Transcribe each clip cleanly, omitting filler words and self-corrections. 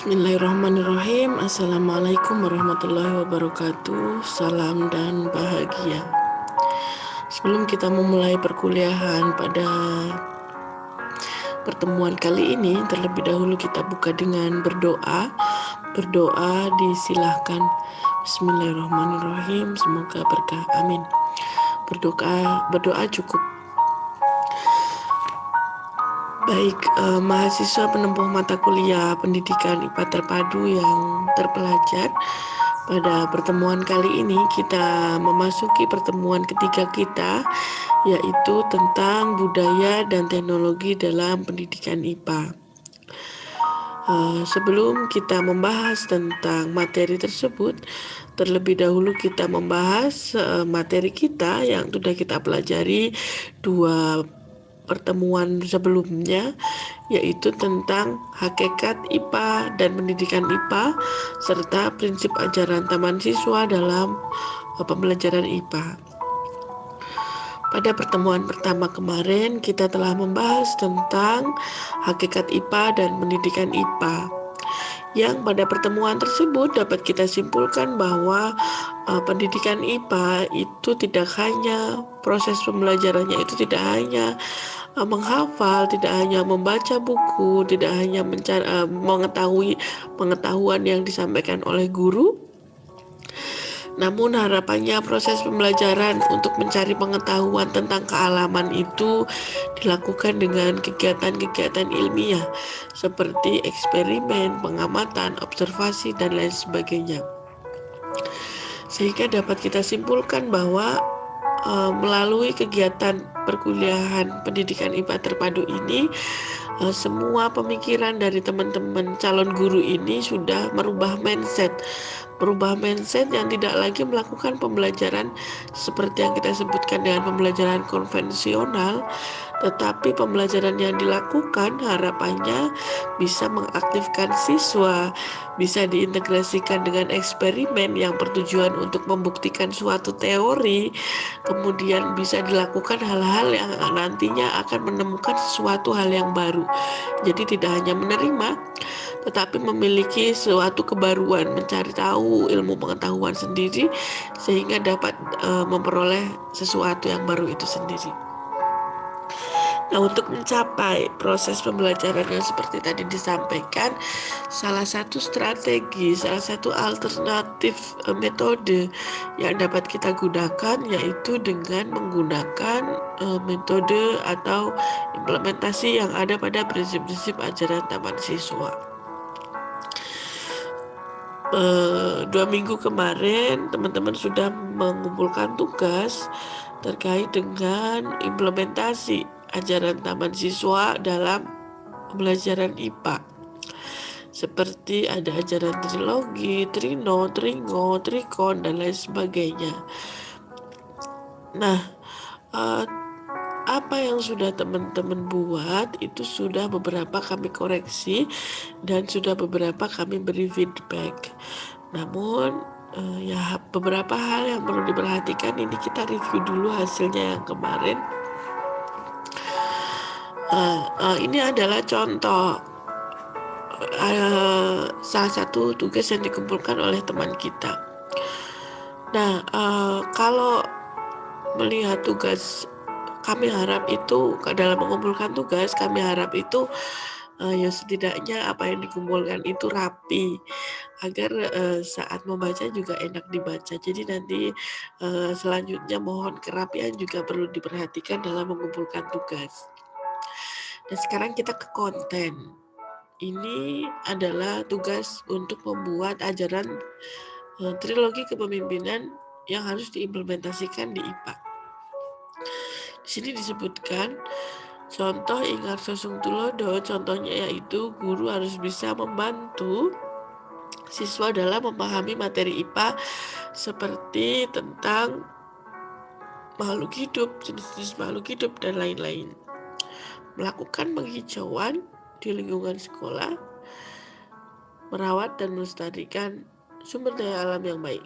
Bismillahirrahmanirrahim. Assalamualaikum warahmatullahi wabarakatuh. Salam dan bahagia. Sebelum kita memulai perkuliahan pada pertemuan kali ini, terlebih dahulu kita buka dengan berdoa. Berdoa disilahkan. Bismillahirrahmanirrahim. Semoga berkah. Amin. Berdoa cukup. Baik, mahasiswa penempuh mata kuliah pendidikan IPA terpadu yang terpelajar, pada pertemuan kali ini kita memasuki pertemuan ketiga kita, yaitu tentang budaya dan teknologi dalam pendidikan IPA. Sebelum kita membahas tentang materi tersebut, terlebih dahulu kita membahas materi kita yang sudah kita pelajari dua pertemuan sebelumnya, yaitu tentang hakikat IPA dan pendidikan IPA serta prinsip ajaran taman siswa dalam pembelajaran IPA. Pada pertemuan pertama kemarin kita telah membahas tentang hakikat IPA dan pendidikan IPA, yang pada pertemuan tersebut dapat kita simpulkan bahwa pendidikan IPA itu tidak hanya proses pembelajarannya itu tidak hanya menghafal, tidak hanya membaca buku, tidak hanya mengetahui pengetahuan yang disampaikan oleh guru, namun harapannya proses pembelajaran untuk mencari pengetahuan tentang kealaman itu dilakukan dengan kegiatan-kegiatan ilmiah seperti eksperimen, pengamatan, observasi, dan lain sebagainya. Sehingga dapat kita simpulkan bahwa melalui kegiatan perkuliahan pendidikan IPA terpadu ini, semua pemikiran dari teman-teman calon guru ini sudah merubah mindset yang tidak lagi melakukan pembelajaran seperti yang kita sebutkan dengan pembelajaran konvensional, tetapi pembelajaran yang dilakukan harapannya bisa mengaktifkan siswa, bisa diintegrasikan dengan eksperimen yang bertujuan untuk membuktikan suatu teori, kemudian bisa dilakukan hal-hal yang nantinya akan menemukan sesuatu hal yang baru. Jadi tidak hanya menerima, tetapi memiliki suatu kebaruan, mencari tahu ilmu pengetahuan sendiri sehingga dapat memperoleh sesuatu yang baru itu sendiri. Nah, untuk mencapai proses pembelajaran yang seperti tadi disampaikan, salah satu strategi, salah satu alternatif metode yang dapat kita gunakan yaitu dengan menggunakan metode atau implementasi yang ada pada prinsip-prinsip ajaran taman siswa. 2 minggu kemarin teman-teman sudah mengumpulkan tugas terkait dengan implementasi ajaran taman siswa dalam pembelajaran IPA. Seperti ada ajaran trilogi, trino, tringo, trikon, dan lain sebagainya. Nah, apa yang sudah teman-teman buat itu sudah beberapa kami koreksi dan sudah beberapa kami beri feedback. Namun ya beberapa hal yang perlu diperhatikan, ini kita review dulu hasilnya yang kemarin. Ini adalah contoh salah satu tugas yang dikumpulkan oleh teman kita. Nah, kalau melihat tugas, kami harap itu dalam mengumpulkan tugas, kami harap itu ya setidaknya apa yang dikumpulkan itu rapi agar saat membaca juga enak dibaca. Jadi nanti selanjutnya mohon kerapian juga perlu diperhatikan dalam mengumpulkan tugas. Dan sekarang kita ke konten. Ini adalah tugas untuk membuat ajaran trilogi kepemimpinan yang harus diimplementasikan di IPA. Di sini disebutkan contoh Ingarso Sung Tulodo, contohnya yaitu guru harus bisa membantu siswa dalam memahami materi IPA seperti tentang makhluk hidup, jenis-jenis makhluk hidup, dan lain-lain. Melakukan penghijauan di lingkungan sekolah, merawat dan melestarikan sumber daya alam yang baik.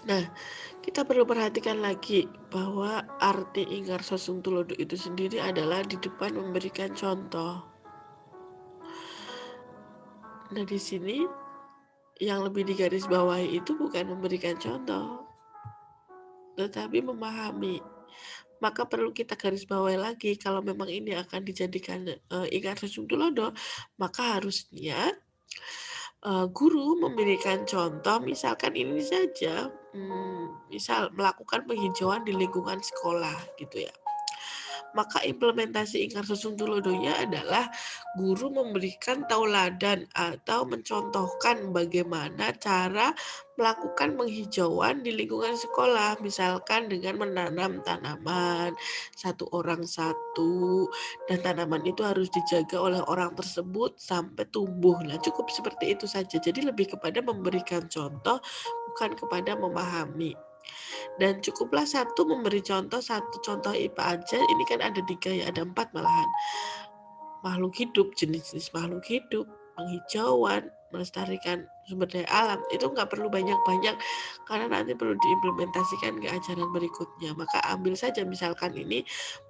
Nah, kita perlu perhatikan lagi bahwa arti Ingarso Sung Tulodo itu sendiri adalah di depan memberikan contoh. Nah, di sini yang lebih digarisbawahi itu bukan memberikan contoh, tetapi memahami. Maka perlu kita garis bawahi lagi, kalau memang ini akan dijadikan Ingar Sesung Tulodo, maka harusnya guru memberikan contoh, misalkan ini saja, misal melakukan penghijauan di lingkungan sekolah gitu ya. Maka implementasi Ingar Sesung Tulodonya adalah guru memberikan tauladan atau mencontohkan bagaimana cara melakukan penghijauan di lingkungan sekolah, misalkan dengan menanam tanaman satu orang satu, dan tanaman itu harus dijaga oleh orang tersebut sampai tumbuh. Nah, cukup seperti itu saja. Jadi lebih kepada memberikan contoh, bukan kepada memahami. Dan cukuplah satu memberi contoh, satu contoh IPA aja. Ini kan ada 3 ya, ada 4 malahan. Makhluk hidup, jenis-jenis makhluk hidup, penghijauan, melestarikan sumber daya alam, itu nggak perlu banyak-banyak karena nanti perlu diimplementasikan ke ajaran berikutnya. Maka ambil saja misalkan ini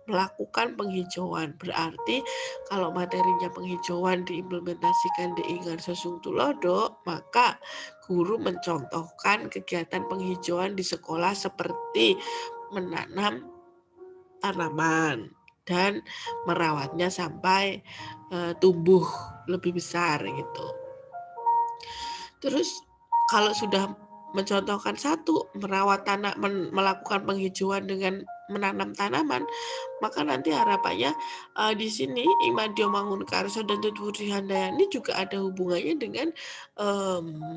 melakukan penghijauan, berarti kalau materinya penghijauan diimplementasikan di Ingar Sesung Tulodo, maka guru mencontohkan kegiatan penghijauan di sekolah seperti menanam tanaman dan merawatnya sampai tumbuh lebih besar gitu. Terus kalau sudah mencontohkan satu, merawat melakukan penghijauan dengan menanam tanaman, maka nanti harapannya di sini Imadyo Mangunkarso dan Tutwuri Handayani juga ada hubungannya dengan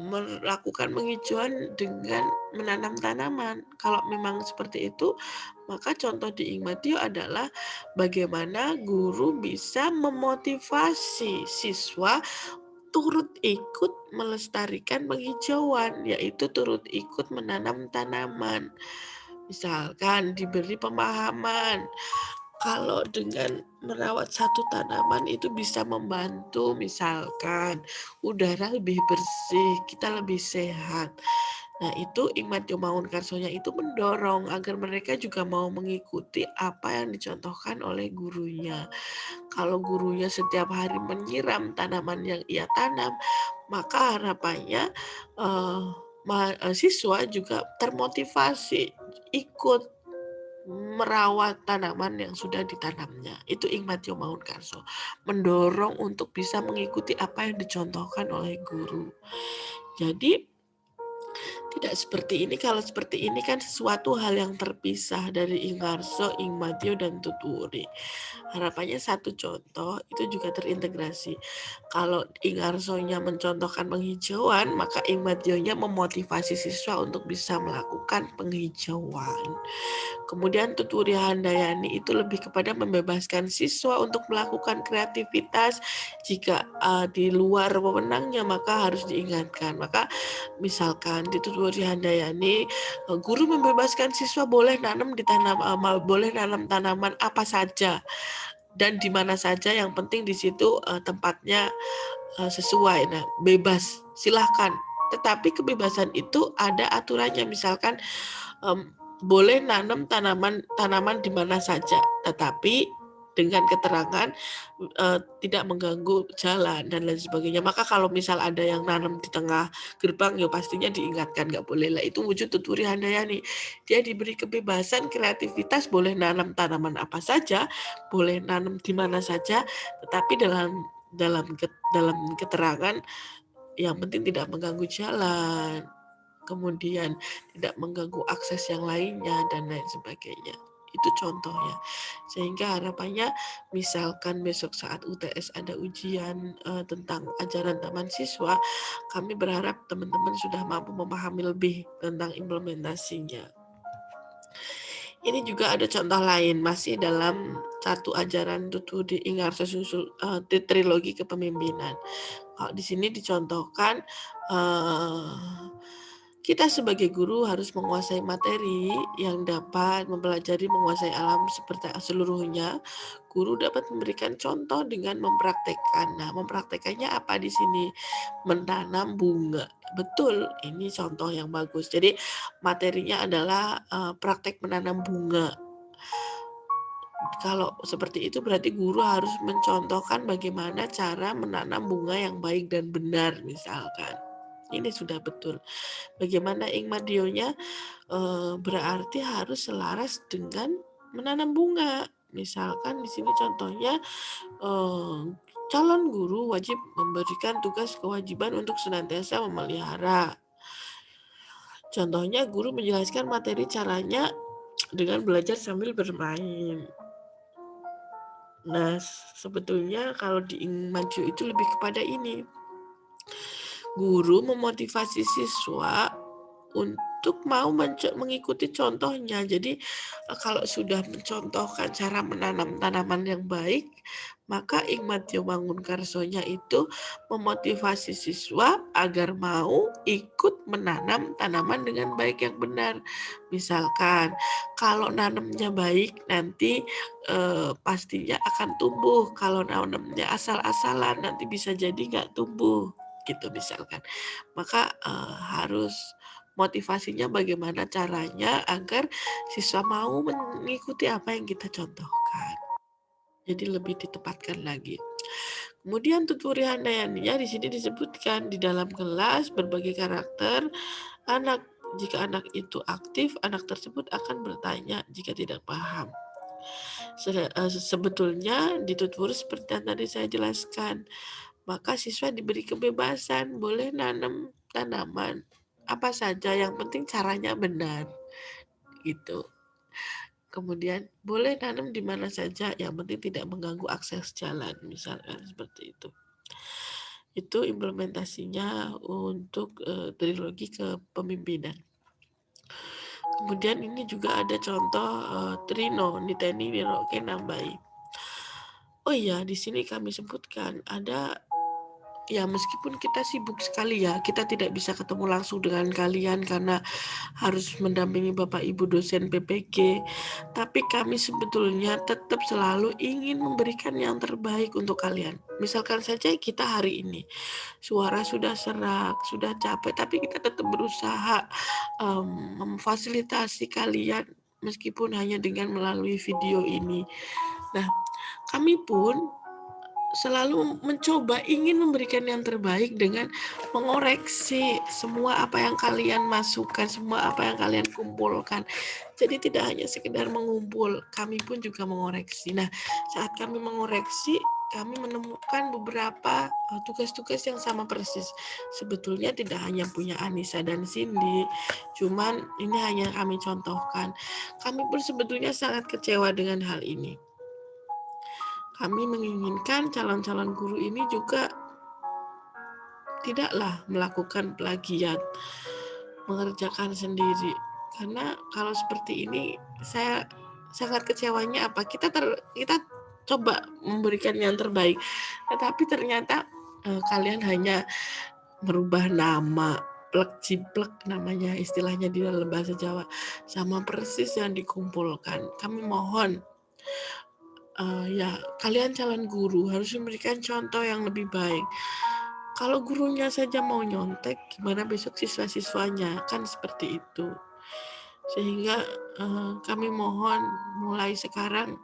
melakukan penghijauan dengan menanam tanaman. Kalau memang seperti itu, maka contoh di Imadyo adalah bagaimana guru bisa memotivasi siswa turut ikut melestarikan penghijauan, yaitu turut ikut menanam tanaman. Misalkan diberi pemahaman, kalau dengan merawat satu tanaman itu bisa membantu misalkan udara lebih bersih, kita lebih sehat. Nah, itu Imadyo Mangunkarsonya itu mendorong agar mereka juga mau mengikuti apa yang dicontohkan oleh gurunya. Kalau gurunya setiap hari menyiram tanaman yang ia tanam, maka harapannya siswa juga termotivasi ikut merawat tanaman yang sudah ditanamnya. Itu Imadyo Mangunkarso, mendorong untuk bisa mengikuti apa yang dicontohkan oleh guru. Jadi tidak seperti ini. Kalau seperti ini kan sesuatu hal yang terpisah dari Ingarso, Ingmadyo, dan Tuturi. Harapannya satu contoh itu juga terintegrasi. Kalau Ingarsonya mencontohkan penghijauan, maka Ingmadyonya memotivasi siswa untuk bisa melakukan penghijauan. Kemudian Tuturi Handayani itu lebih kepada membebaskan siswa untuk melakukan kreativitas. Jika di luar wewenangnya maka harus diingatkan. Maka misalkan di Tuturi Handayani guru membebaskan siswa boleh boleh nanam tanaman apa saja dan di mana saja, yang penting di situ tempatnya sesuai. Nah, bebas, silahkan. Tetapi kebebasan itu ada aturannya, misalkan boleh nanam tanaman di mana saja, tetapi dengan keterangan tidak mengganggu jalan dan lain sebagainya. Maka kalau misal ada yang nanam di tengah gerbang, ya pastinya diingatkan nggak boleh lah. Itu wujud Tuturi Handayani. Dia diberi kebebasan kreativitas, boleh nanam tanaman apa saja, boleh nanam di mana saja, tetapi dalam keterangan yang penting tidak mengganggu jalan, kemudian tidak mengganggu akses yang lainnya dan lain sebagainya. Itu contohnya. Sehingga harapannya misalkan besok saat UTS ada ujian tentang ajaran taman siswa, kami berharap teman-teman sudah mampu memahami lebih tentang implementasinya. Ini juga ada contoh lain, masih dalam satu ajaran Tuturi Ingarso trilogi kepemimpinan. Kalau di sini dicontohkan kita sebagai guru harus menguasai materi yang dapat mempelajari menguasai alam seperti seluruhnya. Guru dapat memberikan contoh dengan mempraktekkan. Nah, mempraktekannya apa di sini? Menanam bunga. Betul, ini contoh yang bagus. Jadi materinya adalah praktek menanam bunga. Kalau seperti itu berarti guru harus mencontohkan bagaimana cara menanam bunga yang baik dan benar misalkan. Ini sudah betul. Bagaimana Ingmadionya berarti harus selaras dengan menanam bunga. Misalkan di sini contohnya calon guru wajib memberikan tugas kewajiban untuk senantiasa memelihara. Contohnya guru menjelaskan materi caranya dengan belajar sambil bermain. Nah, sebetulnya kalau di Ingmadio itu lebih kepada ini. Guru memotivasi siswa untuk mau mengikuti contohnya. Jadi kalau sudah mencontohkan cara menanam tanaman yang baik, maka Ingmadio Mangunkarsonya itu memotivasi siswa agar mau ikut menanam tanaman dengan baik yang benar. Misalkan kalau nanamnya baik nanti pastinya akan tumbuh. Kalau nanamnya asal-asalan nanti bisa jadi nggak tumbuh gitu misalkan. Maka harus motivasinya bagaimana caranya agar siswa mau mengikuti apa yang kita contohkan. Jadi lebih ditempatkan lagi. Kemudian tuturi handayaninya di sini disebutkan di dalam kelas berbagai karakter anak. Jika anak itu aktif, anak tersebut akan bertanya jika tidak paham. Sebetulnya di tuturi seperti yang tadi saya jelaskan, maka siswa diberi kebebasan, boleh nanam tanaman apa saja, yang penting caranya benar gitu. Kemudian boleh tanam di mana saja, yang penting tidak mengganggu akses jalan, misalkan seperti itu. Itu implementasinya untuk trilogi kepemimpinan. Kemudian ini juga ada contoh Trino Niteni Niroke Nambai. Oh iya, di sini kami sebutkan ada. Ya, meskipun kita sibuk sekali ya, kita tidak bisa ketemu langsung dengan kalian karena harus mendampingi Bapak Ibu dosen PPG, tapi kami sebetulnya tetap selalu ingin memberikan yang terbaik untuk kalian. Misalkan saja kita hari ini suara sudah serak, sudah capek, tapi kita tetap berusaha memfasilitasi kalian meskipun hanya dengan melalui video ini. Nah, kami pun selalu mencoba ingin memberikan yang terbaik dengan mengoreksi semua apa yang kalian masukkan, semua apa yang kalian kumpulkan. Jadi tidak hanya sekedar mengumpul, kami pun juga mengoreksi. Nah, saat kami mengoreksi, kami menemukan beberapa tugas-tugas yang sama persis. Sebetulnya tidak hanya punya Anissa dan Cindy, cuman ini hanya kami contohkan. Kami pun sebetulnya sangat kecewa dengan hal ini. Kami menginginkan calon-calon guru ini juga tidaklah melakukan plagiat, mengerjakan sendiri. Karena kalau seperti ini, saya sangat kecewanya apa? Kita coba memberikan yang terbaik, tetapi ternyata kalian hanya merubah nama, plek ciplek namanya istilahnya di dalam bahasa Jawa, sama persis yang dikumpulkan. Kami mohon ya, kalian calon guru harus memberikan contoh yang lebih baik. Kalau gurunya saja mau nyontek, gimana besok siswa-siswanya? Kan seperti itu. Sehingga kami mohon mulai sekarang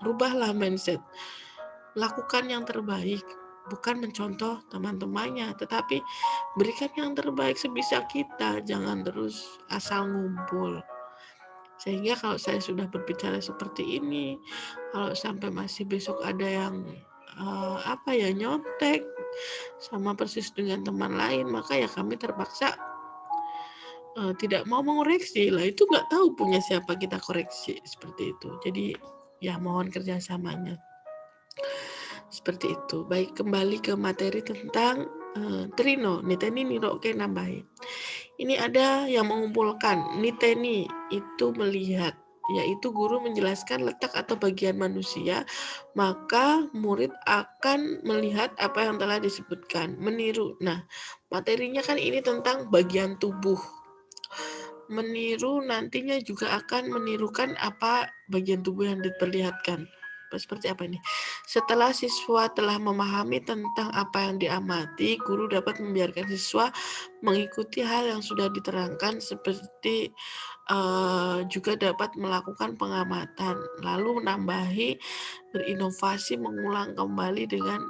rubahlah mindset. Lakukan yang terbaik, bukan mencontoh teman-temannya, tetapi berikan yang terbaik sebisa kita. Jangan terus asal ngumpul. Sehingga kalau saya sudah berbicara seperti ini, kalau sampai masih besok ada yang nyontek sama persis dengan teman lain, maka ya kami terpaksa tidak mau mengoreksi lah. Itu nggak tahu punya siapa kita koreksi seperti itu. Jadi ya mohon kerjasamanya seperti itu. Baik, kembali ke materi tentang Trino Niteni Niroke Nambai. Ini ada yang mengumpulkan. Niteni itu melihat, yaitu guru menjelaskan letak atau bagian manusia, maka murid akan melihat apa yang telah disebutkan, meniru. Nah, materinya kan ini tentang bagian tubuh. Meniru nantinya juga akan menirukan apa bagian tubuh yang diperlihatkan. seperti apa ini? Setelah siswa telah memahami tentang apa yang diamati, guru dapat membiarkan siswa mengikuti hal yang sudah diterangkan seperti juga dapat melakukan pengamatan, lalu menambahi, berinovasi, mengulang kembali dengan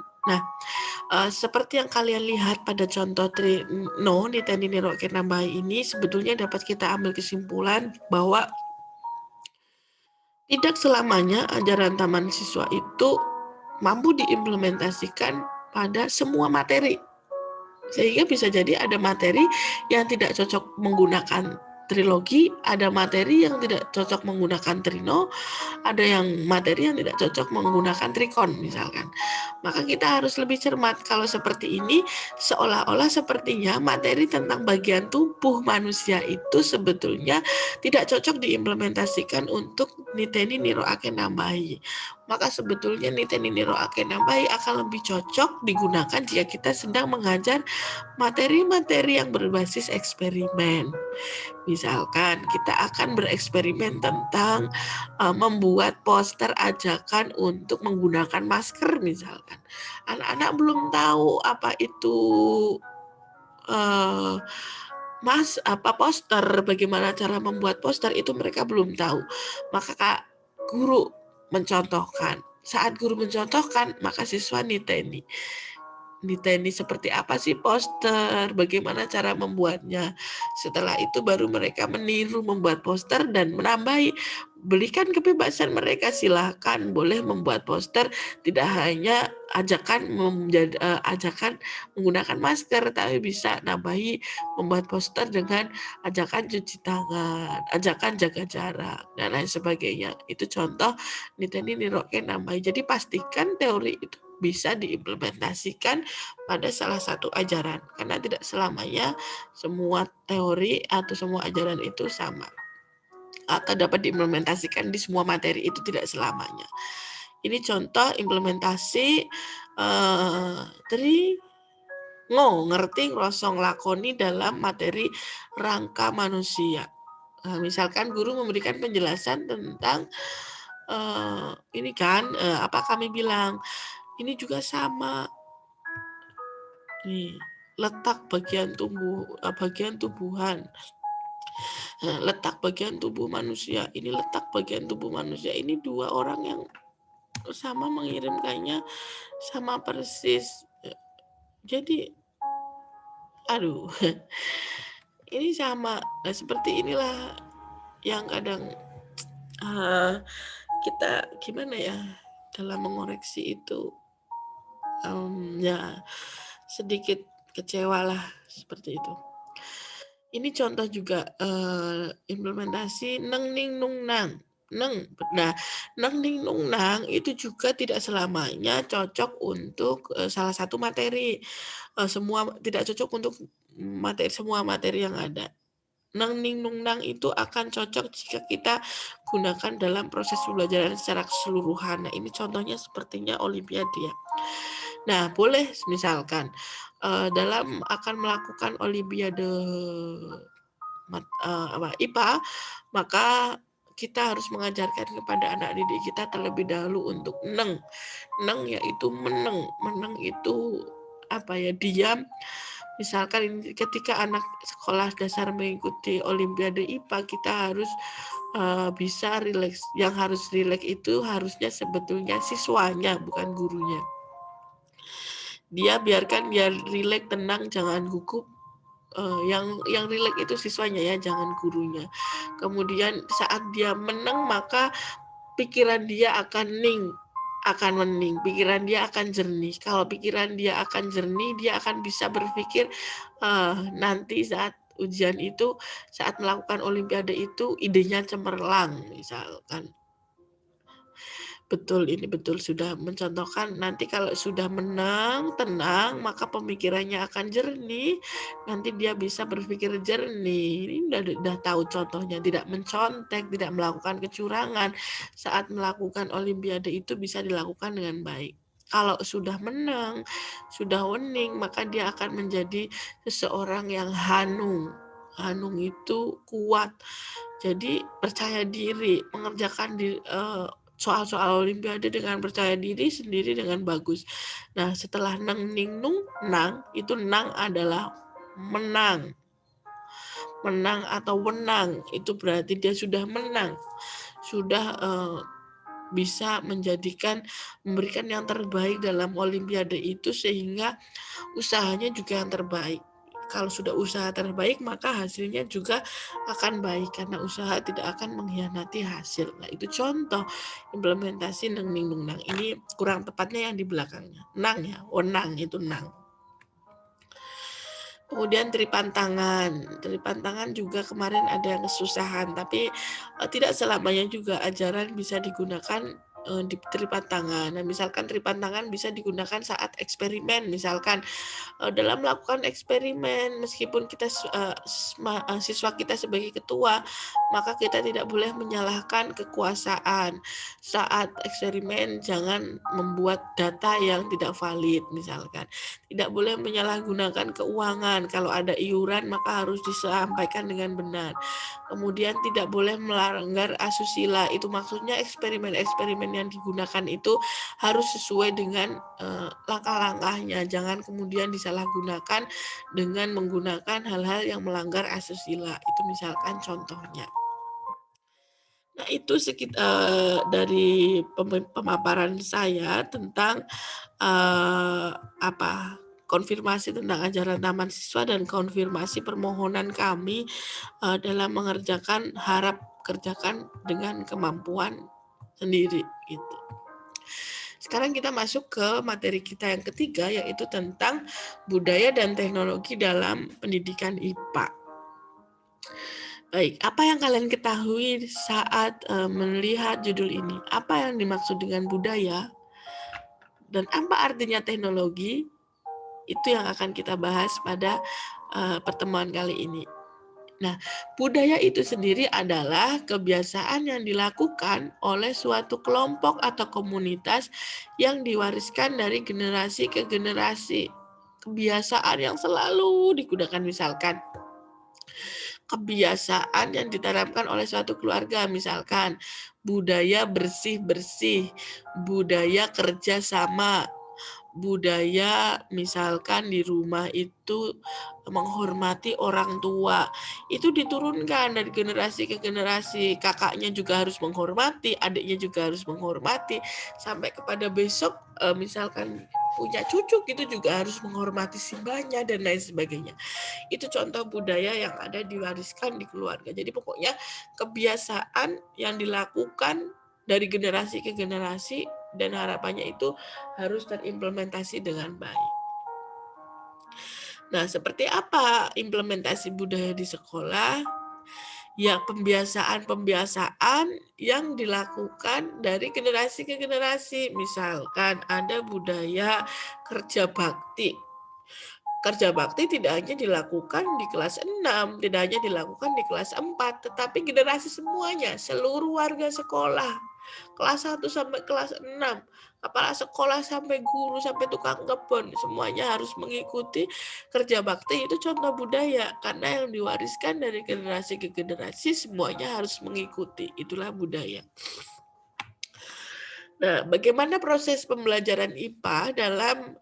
seperti yang kalian lihat pada contoh Trino Niteni Niroke Nambahi ini, sebetulnya dapat kita ambil kesimpulan bahwa tidak selamanya ajaran taman siswa itu mampu diimplementasikan pada semua materi. Sehingga bisa jadi ada materi yang tidak cocok menggunakan trilogi, ada materi yang tidak cocok menggunakan trino, ada yang materi yang tidak cocok menggunakan trikon misalkan. Maka kita harus lebih cermat. Kalau seperti ini, seolah-olah sepertinya materi tentang bagian tubuh manusia itu sebetulnya tidak cocok diimplementasikan untuk Niteni Niro Ake Nambahi. Maka sebetulnya Niteni Niro Ake Nambahi akan lebih cocok digunakan jika kita sedang mengajar materi-materi yang berbasis eksperimen. Misalkan kita akan bereksperimen tentang membuat poster ajakan untuk menggunakan masker misalkan. Anak-anak belum tahu apa itu poster, bagaimana cara membuat poster, itu mereka belum tahu. Maka guru mencontohkan. Saat guru mencontohkan, maka siswa niteni seperti apa sih poster, bagaimana cara membuatnya. Setelah itu baru mereka meniru membuat poster dan menambahi. Berikan kebebasan mereka, silakan boleh membuat poster, tidak hanya ajakan menggunakan masker, tapi bisa nambahi membuat poster dengan ajakan cuci tangan, ajakan jaga jarak, dan lain sebagainya. Itu contoh Niteni Niroke Nambahi. Jadi pastikan teori itu bisa diimplementasikan pada salah satu ajaran, karena tidak selamanya semua teori atau semua ajaran itu sama atau dapat diimplementasikan di semua materi, itu tidak selamanya. Ini contoh implementasi ngerti ngrosong lakoni dalam materi rangka manusia. Misalkan guru memberikan penjelasan tentang ini kan apa kami bilang, ini juga sama. Nih, letak bagian tubuhan. Letak bagian tubuh manusia. Ini letak bagian tubuh manusia. Ini dua orang yang sama mengirimkannya sama persis. Jadi, aduh, ini sama. Nah, seperti inilah yang kadang kita gimana ya dalam mengoreksi itu, ya sedikit kecewa lah seperti itu. Ini contoh juga implementasi neng ning nung nang. Nah, neng ning nung nang itu juga tidak selamanya cocok untuk salah satu materi. Semua tidak cocok untuk semua materi yang ada. Neng ning nung nang itu akan cocok jika kita gunakan dalam proses pembelajaran secara keseluruhan. Nah, ini contohnya sepertinya Olimpiade ya. Nah, boleh misalkan dalam akan melakukan Olimpiade IPA, maka kita harus mengajarkan kepada anak didik kita terlebih dahulu untuk neng. Neng yaitu meneng. Meneng itu diam. Misalkan ketika anak sekolah dasar mengikuti Olimpiade IPA, kita harus bisa rileks. Yang harus rileks itu harusnya sebetulnya siswanya, bukan gurunya. Biarkan dia rileks, tenang, jangan gugup. Yang rileks itu siswanya ya, jangan gurunya. Kemudian saat dia meneng, maka pikiran dia akan mening, pikiran dia akan jernih. Kalau pikiran dia akan jernih, dia akan bisa berpikir nanti saat ujian itu, saat melakukan Olimpiade itu, idenya cemerlang misalkan. Betul sudah mencontohkan. Nanti kalau sudah menang, tenang, maka pemikirannya akan jernih. Nanti dia bisa berpikir jernih. Ini udah tahu contohnya, tidak mencontek, tidak melakukan kecurangan. Saat melakukan Olimpiade itu bisa dilakukan dengan baik. Kalau sudah menang, sudah winning, maka dia akan menjadi seseorang yang hanung. Hanung itu kuat. Jadi percaya diri, mengerjakan soal-soal olimpiade dengan percaya diri sendiri dengan bagus. Nah, setelah neng ning nung nang, itu nang adalah menang. Menang atau wenang, itu berarti dia sudah menang. Sudah bisa memberikan yang terbaik dalam olimpiade itu sehingga usahanya juga yang terbaik. Kalau sudah usaha terbaik maka hasilnya juga akan baik karena usaha tidak akan mengkhianati hasil. Nah, itu contoh implementasi neng ning nung nang. Ini kurang tepatnya yang di belakangnya. Nang ya, wenang itu nang. Kemudian tripantangan. Tripantangan juga kemarin ada yang kesusahan, tapi tidak selamanya juga ajaran bisa digunakan di tripantangan. Nah, misalkan tripantangan bisa digunakan saat eksperimen, misalkan dalam melakukan eksperimen meskipun kita siswa kita sebagai ketua, maka kita tidak boleh menyalahkan kekuasaan. Saat eksperimen jangan membuat data yang tidak valid, misalkan. Tidak boleh menyalahgunakan keuangan. Kalau ada iuran maka harus disampaikan dengan benar. Kemudian tidak boleh melanggar asusila. Itu maksudnya eksperimen-eksperimen yang digunakan itu harus sesuai dengan langkah-langkahnya. Jangan kemudian disalahgunakan dengan menggunakan hal-hal yang melanggar asusila. Itu misalkan contohnya. Nah, itu dari pemaparan saya tentang konfirmasi tentang ajaran taman siswa dan konfirmasi permohonan kami dalam mengerjakan kerjakan dengan kemampuan sendiri gitu. Sekarang kita masuk ke materi kita yang ketiga, yaitu tentang budaya dan teknologi dalam pendidikan IPA. Baik, apa yang kalian ketahui saat melihat judul ini? Apa yang dimaksud dengan budaya? Dan apa artinya teknologi? Itu yang akan kita bahas pada pertemuan kali ini. Nah, budaya itu sendiri adalah kebiasaan yang dilakukan oleh suatu kelompok atau komunitas yang diwariskan dari generasi ke generasi. Kebiasaan yang selalu digunakan, misalkan kebiasaan yang ditanamkan oleh suatu keluarga, misalkan budaya bersih-bersih, budaya kerjasama, budaya misalkan di rumah itu menghormati orang tua. Itu diturunkan dari generasi ke generasi. Kakaknya juga harus menghormati, adiknya juga harus menghormati, sampai kepada besok misalkan punya cucu gitu juga harus menghormati simbahnya dan lain sebagainya. Itu contoh budaya yang ada diwariskan di keluarga. Jadi pokoknya kebiasaan yang dilakukan dari generasi ke generasi dan harapannya itu harus terimplementasi dengan baik. Nah, seperti apa implementasi budaya di sekolah? Ya, pembiasaan yang dilakukan dari generasi ke generasi. Misalkan ada budaya kerja bakti. Kerja bakti tidak hanya dilakukan di kelas 6, tidak hanya dilakukan di kelas 4, tetapi generasi semuanya, seluruh warga sekolah, kelas 1 sampai kelas 6, kepala sekolah sampai guru, sampai tukang kebun, semuanya harus mengikuti kerja bakti. Itu contoh budaya, karena yang diwariskan dari generasi ke generasi semuanya harus mengikuti. Itulah budaya. Nah, bagaimana proses pembelajaran IPA dalam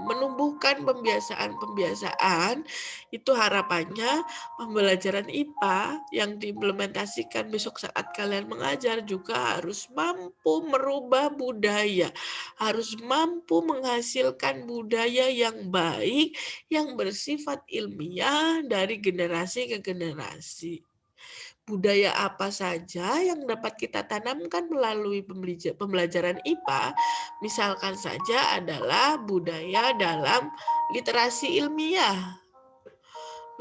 menumbuhkan pembiasaan-pembiasaan? Itu harapannya pembelajaran IPA yang diimplementasikan besok saat kalian mengajar juga harus mampu merubah budaya, harus mampu menghasilkan budaya yang baik, yang bersifat ilmiah dari generasi ke generasi. Budaya apa saja yang dapat kita tanamkan melalui pembelajaran IPA, misalkan saja adalah budaya dalam literasi ilmiah.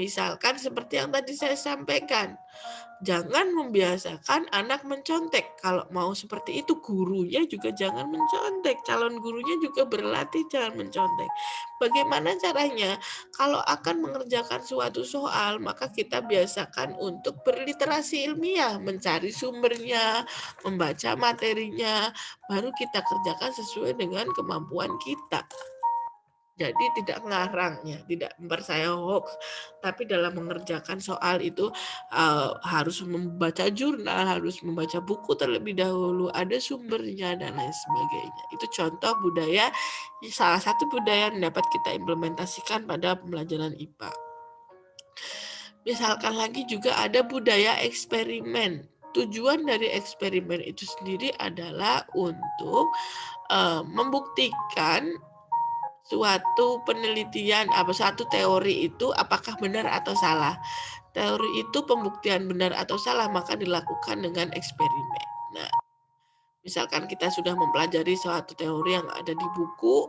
Misalkan seperti yang tadi saya sampaikan, jangan membiasakan anak mencontek. Kalau mau seperti itu, gurunya juga jangan mencontek. Calon gurunya juga berlatih jangan mencontek. Bagaimana caranya? Kalau akan mengerjakan suatu soal, maka kita biasakan untuk berliterasi ilmiah, mencari sumbernya, membaca materinya, baru kita kerjakan sesuai dengan kemampuan kita. Jadi tidak ngarang ya, tidak mempercaya hoax, tapi dalam mengerjakan soal itu harus membaca jurnal, harus membaca buku terlebih dahulu, ada sumbernya dan lain sebagainya. Itu contoh budaya, salah satu budaya yang dapat kita implementasikan pada pembelajaran IPA. Misalkan lagi juga ada budaya eksperimen. Tujuan dari eksperimen itu sendiri adalah untuk membuktikan suatu penelitian suatu teori itu apakah benar atau salah. Teori itu pembuktian benar atau salah maka dilakukan dengan eksperimen. Nah, misalkan kita sudah mempelajari suatu teori yang ada di buku,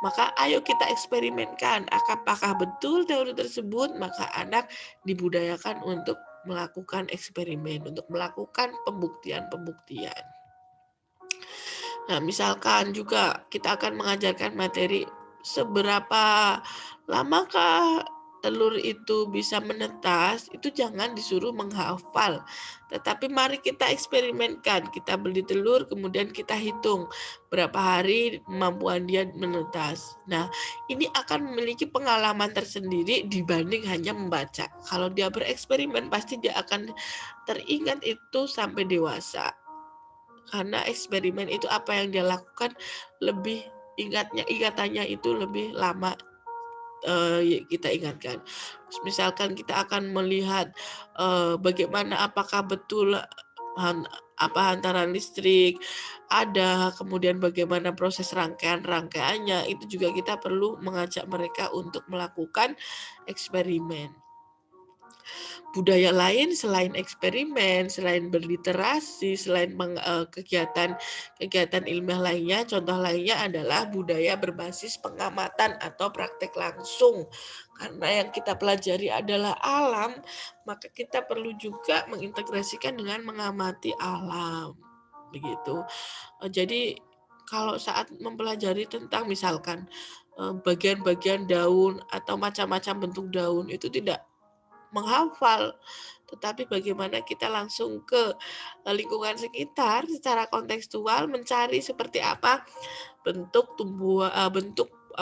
maka ayo kita eksperimenkan apakah betul teori tersebut, maka anak dibudayakan untuk melakukan eksperimen, untuk melakukan pembuktian-pembuktian. Nah, misalkan juga kita akan mengajarkan materi seberapa lamakah telur itu bisa menetas, itu jangan disuruh menghafal. Tetapi mari kita eksperimenkan, kita beli telur kemudian kita hitung berapa hari kemampuan dia menetas. Nah, ini akan memiliki pengalaman tersendiri dibanding hanya membaca. Kalau dia bereksperimen pasti dia akan teringat itu sampai dewasa. Karena eksperimen itu apa yang dia lakukan lebih ingatannya itu lebih lama kita ingatkan. Misalkan kita akan melihat bagaimana apakah betul hantaran listrik ada, kemudian bagaimana proses rangkaiannya, itu juga kita perlu mengajak mereka untuk melakukan eksperimen. Budaya lain selain eksperimen, selain berliterasi, selain kegiatan ilmiah lainnya, contoh lainnya adalah budaya berbasis pengamatan atau praktek langsung. Karena yang kita pelajari adalah alam, maka kita perlu juga mengintegrasikan dengan mengamati alam. Begitu. Jadi kalau saat mempelajari tentang misalkan bagian-bagian daun atau macam-macam bentuk daun itu tidak menghafal, tetapi bagaimana kita langsung ke lingkungan sekitar secara kontekstual mencari seperti apa bentuk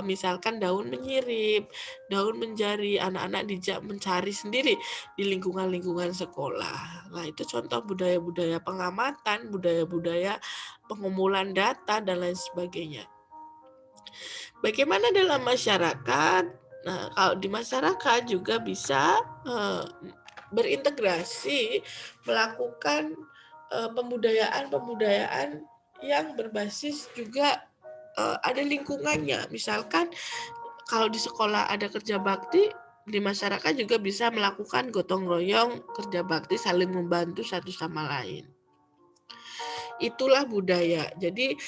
misalkan daun menyirip, daun menjari, anak-anak dijak mencari sendiri di lingkungan-lingkungan sekolah. Nah, itu contoh budaya-budaya pengamatan, budaya-budaya pengumpulan data dan lain sebagainya. Bagaimana dalam masyarakat? Nah, kalau di masyarakat juga bisa berintegrasi melakukan pembudayaan yang berbasis juga ada lingkungannya. Misalkan kalau di sekolah ada kerja bakti, di masyarakat juga bisa melakukan gotong royong, kerja bakti, saling membantu satu sama lain. Itulah budaya. Jadi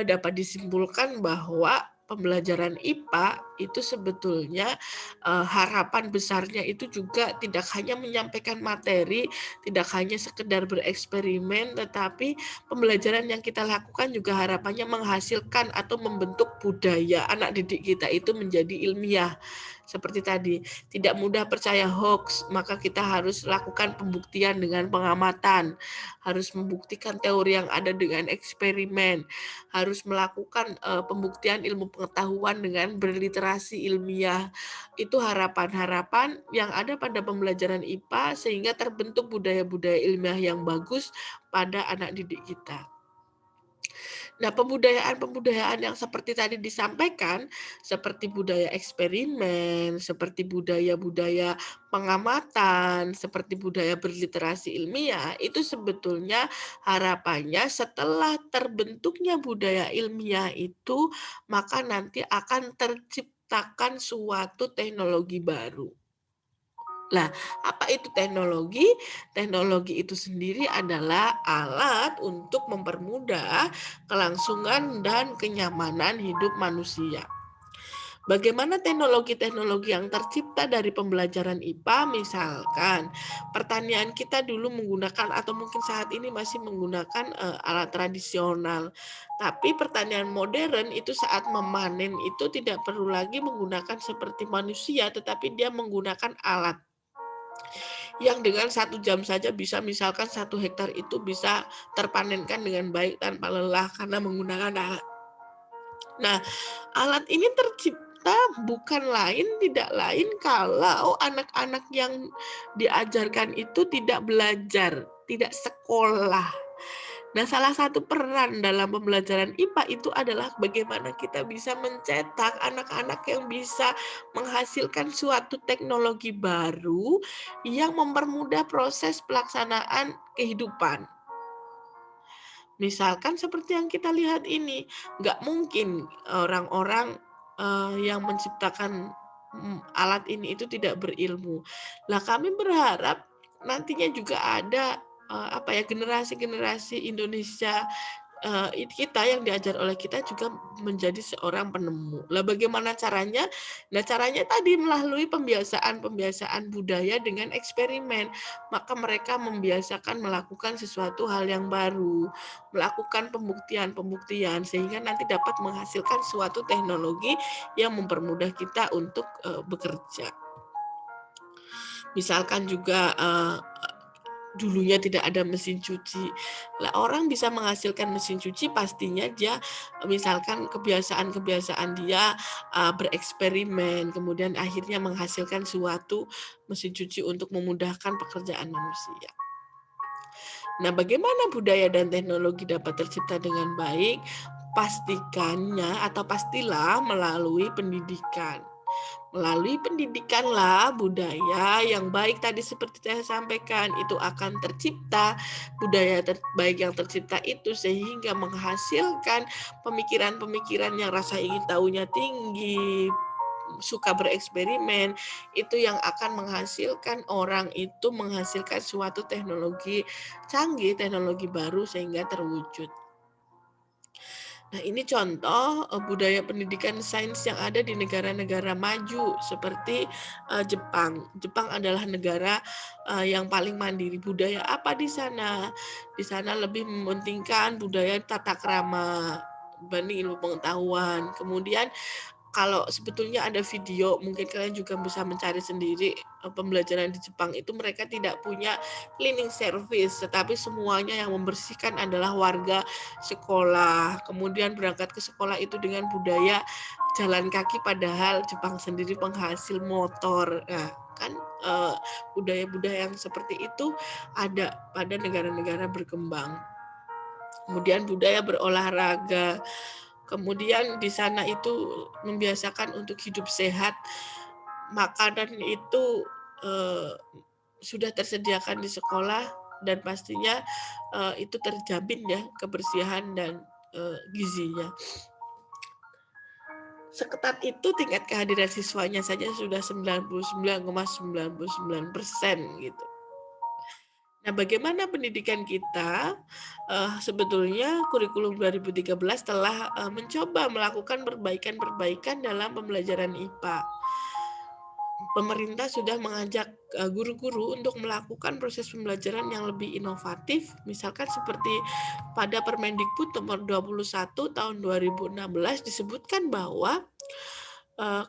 dapat disimpulkan bahwa pembelajaran IPA itu sebetulnya harapan besarnya itu juga tidak hanya menyampaikan materi, tidak hanya sekedar bereksperimen, tetapi pembelajaran yang kita lakukan juga harapannya menghasilkan atau membentuk budaya anak didik kita itu menjadi ilmiah. Seperti tadi, tidak mudah percaya hoax, maka kita harus lakukan pembuktian dengan pengamatan, harus membuktikan teori yang ada dengan eksperimen, harus melakukan pembuktian ilmu pengetahuan dengan berliterasi ilmiah. Itu harapan-harapan yang ada pada pembelajaran IPA sehingga terbentuk budaya-budaya ilmiah yang bagus pada anak didik kita. Nah, pembudayaan-pembudayaan yang seperti tadi disampaikan, seperti budaya eksperimen, seperti budaya-budaya pengamatan, seperti budaya berliterasi ilmiah, itu sebetulnya harapannya setelah terbentuknya budaya ilmiah itu, maka nanti akan terciptakan suatu teknologi baru. Nah, apa itu teknologi? Teknologi itu sendiri adalah alat untuk mempermudah kelangsungan dan kenyamanan hidup manusia. Bagaimana teknologi-teknologi yang tercipta dari pembelajaran IPA, misalkan pertanian kita dulu menggunakan atau mungkin saat ini masih menggunakan alat tradisional. Tapi pertanian modern itu saat memanen itu tidak perlu lagi menggunakan seperti manusia, tetapi dia menggunakan alat yang dengan 1 jam saja bisa, misalkan 1 hektar itu bisa terpanenkan dengan baik tanpa lelah karena menggunakan alat. Nah, alat ini ternyata bukan lain tidak lain kalau anak-anak yang diajarkan itu tidak belajar, tidak sekolah. Nah, salah satu peran dalam pembelajaran IPA itu adalah bagaimana kita bisa mencetak anak-anak yang bisa menghasilkan suatu teknologi baru yang mempermudah proses pelaksanaan kehidupan. Misalkan seperti yang kita lihat ini, nggak mungkin orang-orang yang menciptakan alat ini itu tidak berilmu. Lah kami berharap nantinya juga ada generasi-generasi Indonesia kita yang diajar oleh kita juga menjadi seorang penemu. Lah bagaimana caranya? Nah, caranya tadi melalui pembiasaan budaya dengan eksperimen. Maka mereka membiasakan melakukan sesuatu hal yang baru, melakukan pembuktian-pembuktian sehingga nanti dapat menghasilkan suatu teknologi yang mempermudah kita untuk bekerja. Misalkan juga dulunya tidak ada mesin cuci. Lah orang bisa menghasilkan mesin cuci pastinya dia misalkan kebiasaan-kebiasaan dia bereksperimen, kemudian akhirnya menghasilkan suatu mesin cuci untuk memudahkan pekerjaan manusia. Nah, bagaimana budaya dan teknologi dapat tercipta dengan baik? Pastilah melalui pendidikan. Melalui pendidikanlah budaya yang baik tadi seperti saya sampaikan itu akan tercipta. Budaya baik yang tercipta itu sehingga menghasilkan pemikiran-pemikiran yang rasa ingin tahunya tinggi, suka bereksperimen, itu yang akan menghasilkan orang itu menghasilkan suatu teknologi canggih, teknologi baru sehingga terwujud. Nah, ini contoh budaya pendidikan sains yang ada di negara-negara maju seperti Jepang. Jepang adalah negara yang paling mandiri. Budaya apa di sana? Di sana lebih mementingkan budaya tata krama dibanding ilmu pengetahuan. Kemudian kalau sebetulnya ada video, mungkin kalian juga bisa mencari sendiri pembelajaran di Jepang itu mereka tidak punya cleaning service, tetapi semuanya yang membersihkan adalah warga sekolah. Kemudian berangkat ke sekolah itu dengan budaya jalan kaki, padahal Jepang sendiri penghasil motor. Nah, kan budaya-budaya yang seperti itu ada pada negara-negara berkembang. Kemudian budaya berolahraga. Kemudian di sana itu membiasakan untuk hidup sehat. Makanan itu sudah tersediakan di sekolah dan pastinya itu terjamin ya kebersihan dan gizinya. Seketat itu tingkat kehadiran siswanya saja sudah 99,99% gitu. Nah, bagaimana pendidikan kita? Sebetulnya kurikulum 2013 telah mencoba melakukan perbaikan-perbaikan dalam pembelajaran IPA. Pemerintah sudah mengajak guru-guru untuk melakukan proses pembelajaran yang lebih inovatif, misalkan seperti pada Permendikbud nomor 21 tahun 2016 disebutkan bahwa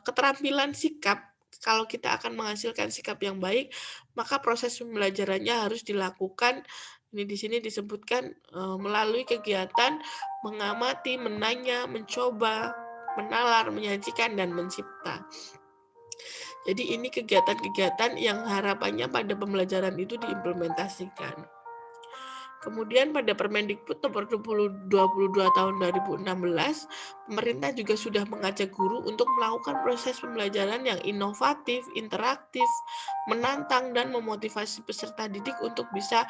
keterampilan sikap, kalau kita akan menghasilkan sikap yang baik, maka proses pembelajarannya harus dilakukan, ini di sini disebutkan melalui kegiatan mengamati, menanya, mencoba, menalar, menyajikan, dan mencipta. Jadi ini kegiatan-kegiatan yang harapannya pada pembelajaran itu diimplementasikan. Kemudian pada Permendikbud nomor 22 tahun 2016, pemerintah juga sudah mengajak guru untuk melakukan proses pembelajaran yang inovatif, interaktif, menantang, dan memotivasi peserta didik untuk bisa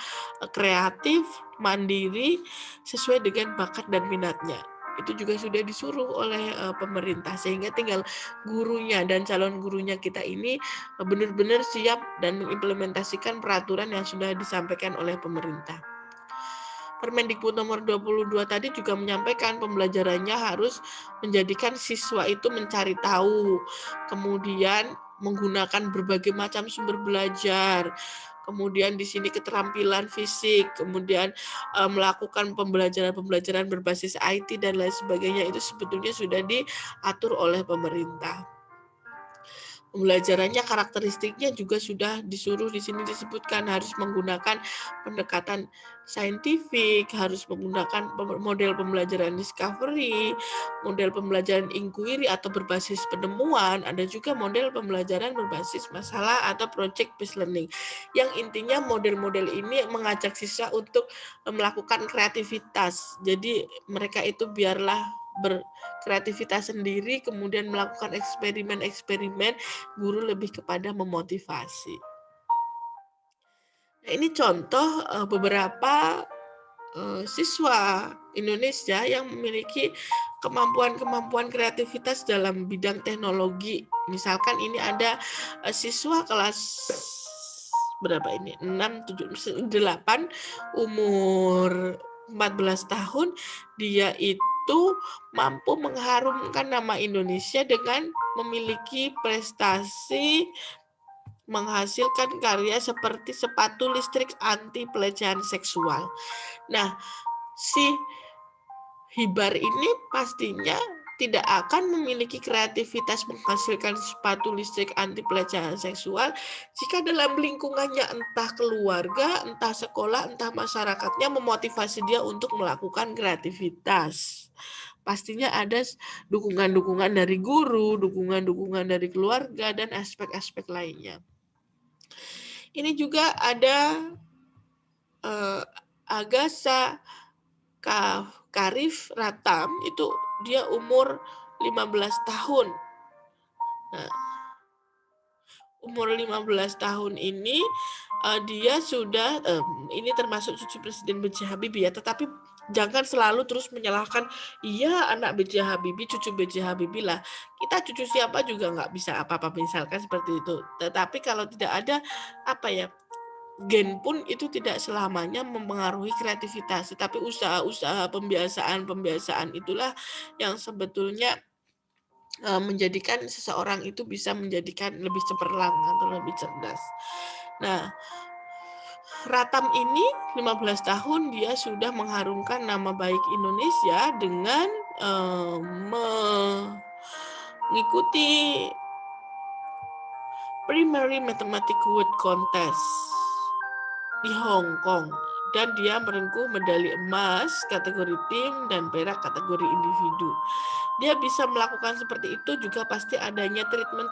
kreatif, mandiri, sesuai dengan bakat dan minatnya. Itu juga sudah disuruh oleh pemerintah, sehingga tinggal gurunya dan calon gurunya kita ini benar-benar siap dan mengimplementasikan peraturan yang sudah disampaikan oleh pemerintah. Permendikbud nomor 22 tadi juga menyampaikan pembelajarannya harus menjadikan siswa itu mencari tahu, kemudian menggunakan berbagai macam sumber belajar, kemudian di sini keterampilan fisik, kemudian melakukan pembelajaran berbasis IT dan lain sebagainya itu sebetulnya sudah diatur oleh pemerintah. Pembelajarannya, karakteristiknya juga sudah disuruh di sini disebutkan harus menggunakan pendekatan saintifik, harus menggunakan model pembelajaran discovery, model pembelajaran inquiry atau berbasis penemuan, ada juga model pembelajaran berbasis masalah atau project based learning. Yang intinya model-model ini mengajak siswa untuk melakukan kreativitas. Jadi mereka itu biarlah berkreativitas sendiri, kemudian melakukan eksperimen-eksperimen, guru lebih kepada memotivasi. Nah, ini contoh beberapa siswa Indonesia yang memiliki kemampuan-kemampuan kreativitas dalam bidang teknologi. Misalkan ini ada siswa kelas berapa ini? 6, 7, 8 umur 14 tahun, dia itu mampu mengharumkan nama Indonesia dengan memiliki prestasi menghasilkan karya seperti sepatu listrik anti pelecehan seksual. Nah, si Hibar ini pastinya tidak akan memiliki kreativitas menghasilkan sepatu listrik anti pelecehan seksual jika dalam lingkungannya, entah keluarga, entah sekolah, entah masyarakatnya memotivasi dia untuk melakukan kreativitas. Pastinya ada dukungan-dukungan dari guru, dukungan-dukungan dari keluarga, dan aspek-aspek lainnya. Ini juga ada Agasa Karif Ratam, itu dia umur 15 tahun. Nah, umur 15 tahun ini dia sudah ini termasuk cucu Presiden B.J. Habibie ya, tetapi jangan selalu terus menyalahkan, iya anak B.J. Habibie, cucu B.J. Habibie lah. Kita cucu siapa juga nggak bisa apa-apa, misalkan seperti itu. Tetapi kalau tidak ada gen pun itu tidak selamanya mempengaruhi kreativitas, tetapi usaha-usaha pembiasaan itulah yang sebetulnya menjadikan seseorang itu bisa menjadikan lebih cemerlang atau lebih cerdas. Nah, Ratam ini 15 tahun dia sudah mengharumkan nama baik Indonesia dengan mengikuti Primary Mathematics Word Contest di Hong Kong, dan dia merengkuh medali emas kategori tim dan perak kategori individu. Dia bisa melakukan seperti itu juga pasti adanya treatment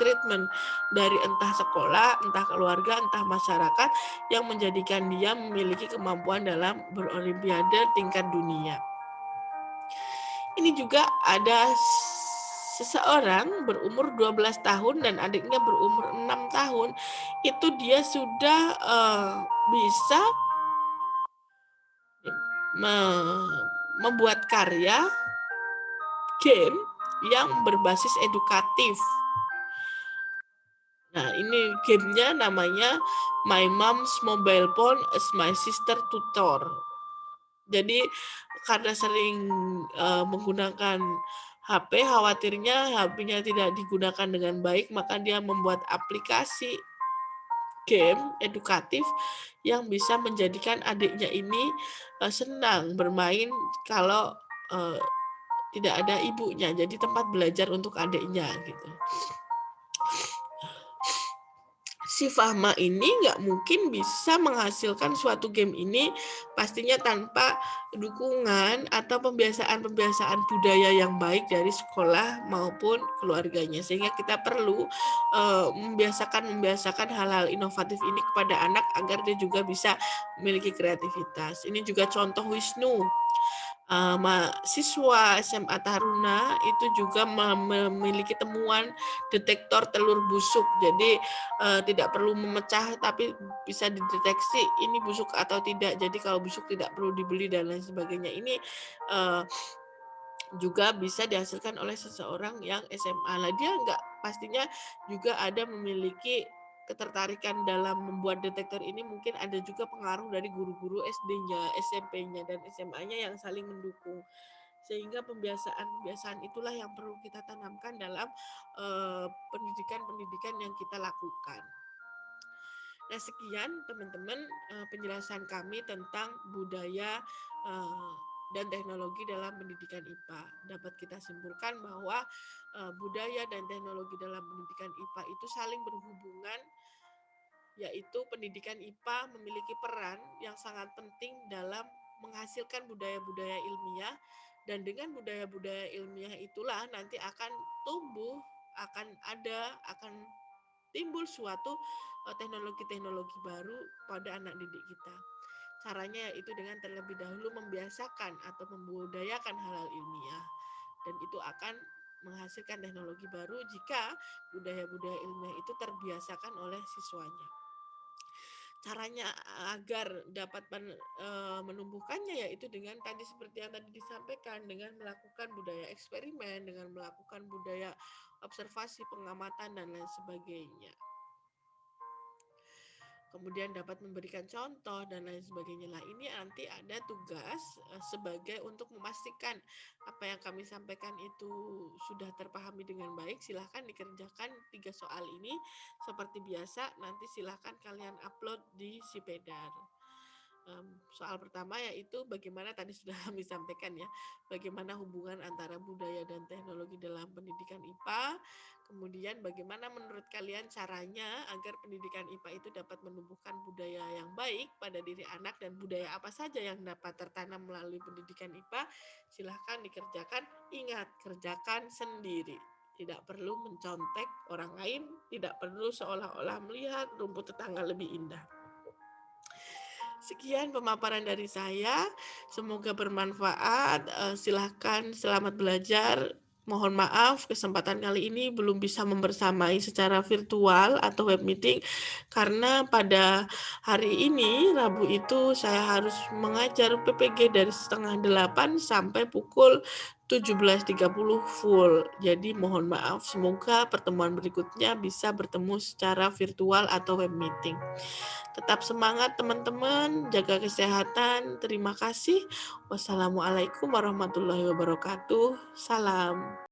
dari entah sekolah, entah keluarga, entah masyarakat yang menjadikan dia memiliki kemampuan dalam berolimpiade tingkat dunia. Ini juga ada seseorang berumur 12 tahun dan adiknya berumur 6 tahun, itu dia sudah bisa membuat karya game yang berbasis edukatif. Nah, ini gamenya namanya My Mom's Mobile Phone is My Sister Tutor. Jadi karena sering menggunakan HP, khawatirnya HP-nya tidak digunakan dengan baik, maka dia membuat aplikasi game edukatif yang bisa menjadikan adiknya ini senang bermain kalau tidak ada ibunya, jadi tempat belajar untuk adiknya gitu. Si Fahma ini nggak mungkin bisa menghasilkan suatu game ini pastinya tanpa dukungan atau pembiasaan budaya yang baik dari sekolah maupun keluarganya, sehingga kita perlu membiasakan hal-hal inovatif ini kepada anak agar dia juga bisa memiliki kreativitas. Ini juga contoh Wisnu, mahasiswa SMA Taruna itu juga memiliki temuan detektor telur busuk. Jadi tidak perlu memecah, tapi bisa dideteksi ini busuk atau tidak. Jadi kalau busuk tidak perlu dibeli dan lain sebagainya. Ini juga bisa dihasilkan oleh seseorang yang SMA. Lah dia pastinya juga ada memiliki ketertarikan dalam membuat detektor ini, mungkin ada juga pengaruh dari guru-guru SD-nya, SMP-nya, dan SMA-nya yang saling mendukung. Sehingga pembiasaan itulah yang perlu kita tanamkan dalam pendidikan yang kita lakukan. Nah, sekian teman-teman penjelasan kami tentang budaya dan teknologi dalam pendidikan IPA. Dapat kita simpulkan bahwa budaya dan teknologi dalam pendidikan IPA itu saling berhubungan, yaitu pendidikan IPA memiliki peran yang sangat penting dalam menghasilkan budaya-budaya ilmiah, dan dengan budaya-budaya ilmiah itulah nanti akan tumbuh, akan timbul suatu teknologi-teknologi baru pada anak didik kita. Caranya yaitu dengan terlebih dahulu membiasakan atau membudayakan halal ilmiah, dan itu akan menghasilkan teknologi baru jika budaya-budaya ilmiah itu terbiasakan oleh siswanya. Caranya agar dapat menumbuhkannya yaitu dengan tadi seperti yang tadi disampaikan, dengan melakukan budaya eksperimen, dengan melakukan budaya observasi, pengamatan, dan lain sebagainya. Kemudian dapat memberikan contoh dan lain sebagainya. Lah ini nanti ada tugas sebagai untuk memastikan apa yang kami sampaikan itu sudah terpahami dengan baik. Silahkan dikerjakan 3 soal ini seperti biasa. Nanti silahkan kalian upload di Sipedar. Soal pertama yaitu bagaimana tadi sudah kami sampaikan ya, bagaimana hubungan antara budaya dan teknologi dalam pendidikan IPA. Kemudian bagaimana menurut kalian caranya agar pendidikan IPA itu dapat menumbuhkan budaya yang baik pada diri anak, dan budaya apa saja yang dapat tertanam melalui pendidikan IPA. Silahkan dikerjakan. Ingat, kerjakan sendiri. Tidak perlu mencontek orang lain, tidak perlu seolah-olah melihat rumput tetangga lebih indah. Sekian pemaparan dari saya, semoga bermanfaat. Silahkan, selamat belajar. Mohon maaf kesempatan kali ini belum bisa membersamai secara virtual atau web meeting, karena pada hari ini Rabu itu saya harus mengajar PPG dari setengah 8 sampai pukul 17.30 full. Jadi mohon maaf, semoga pertemuan berikutnya bisa bertemu secara virtual atau web meeting. Tetap semangat teman-teman, jaga kesehatan. Terima kasih. Wassalamualaikum warahmatullahi wabarakatuh. Salam.